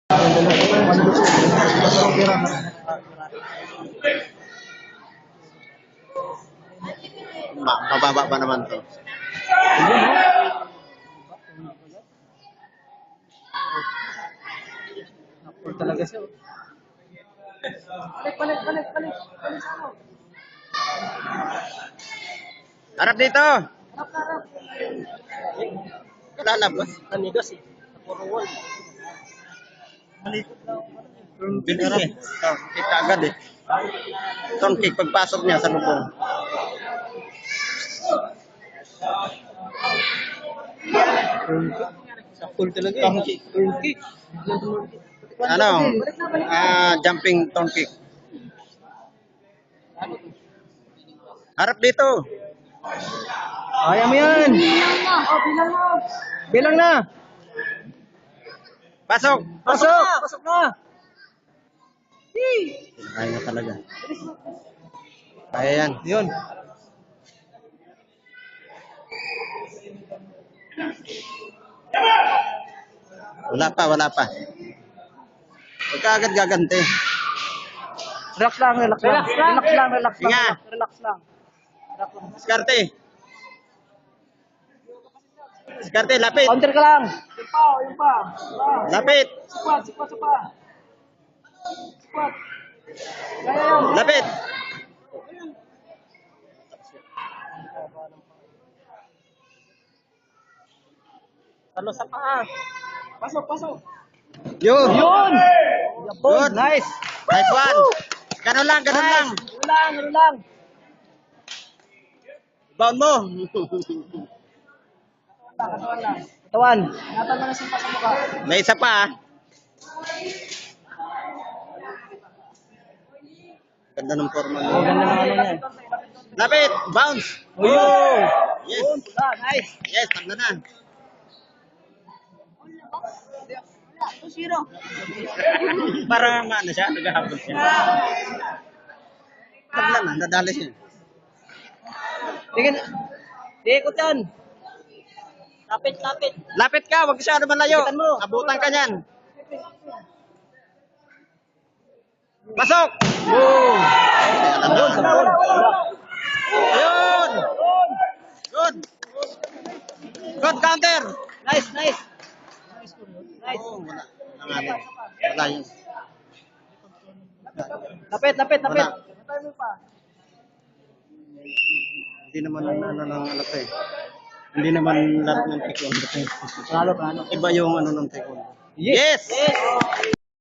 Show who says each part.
Speaker 1: Mababa pa naman to.
Speaker 2: Napol talaga siya. Balik.
Speaker 1: Harap dito.
Speaker 2: Harap.
Speaker 1: Lalabas.
Speaker 2: Nanigas eh. Puro wall.
Speaker 1: Bilis eh. Turn kick agad eh. Turn kick pagpasok niya sa lubong.
Speaker 2: Napol talaga eh.
Speaker 1: Turn kick. Ano? Jumping turn kick. Harap dito.
Speaker 2: Kaya mo yan. Bilang na.
Speaker 1: Pasok.
Speaker 2: Pasok na.
Speaker 1: Kaya na talaga. Kaya yan.
Speaker 2: Yun.
Speaker 1: Wala pa. Huwag ka agad gaganti.
Speaker 2: Relax lang.
Speaker 1: Inga.
Speaker 2: Relax lang.
Speaker 1: Skarte, lapit.
Speaker 2: Counter ka lang. Yung pa.
Speaker 1: Lapit.
Speaker 2: Squat. Kaya yan.
Speaker 1: Lapit.
Speaker 2: Talo sa paa. Pasok.
Speaker 1: Yun.
Speaker 2: Good. Nice.
Speaker 1: Nice one. Ganun lang.
Speaker 2: Ganun lang.
Speaker 1: Bound mo.
Speaker 2: Katawan. Natan mo na sa mukha.
Speaker 1: May isa pa. Ganda ng forma mo.
Speaker 2: Ganda ng ano niya.
Speaker 1: Lapit. Bounce. Yes.
Speaker 2: Nice.
Speaker 1: Yes, tanda na. Parang ano siya, naghahabol siya. Tagla na, nadali siya.
Speaker 2: Ikot yan. Lapit.
Speaker 1: Lapit ka, wag siya naman layo.
Speaker 2: Lapitan mo.
Speaker 1: Abutan ka niyan. Pasok! Boom! Ayun! Good! Good counter!
Speaker 2: Nice.
Speaker 1: Oh, wala yun.
Speaker 2: Lapit.
Speaker 1: Wala. Hindi naman ano to eh. Hindi naman laro ng taekwondo to eh.
Speaker 2: Panalo.
Speaker 1: Iba yung ano ng taekwondo. Yes!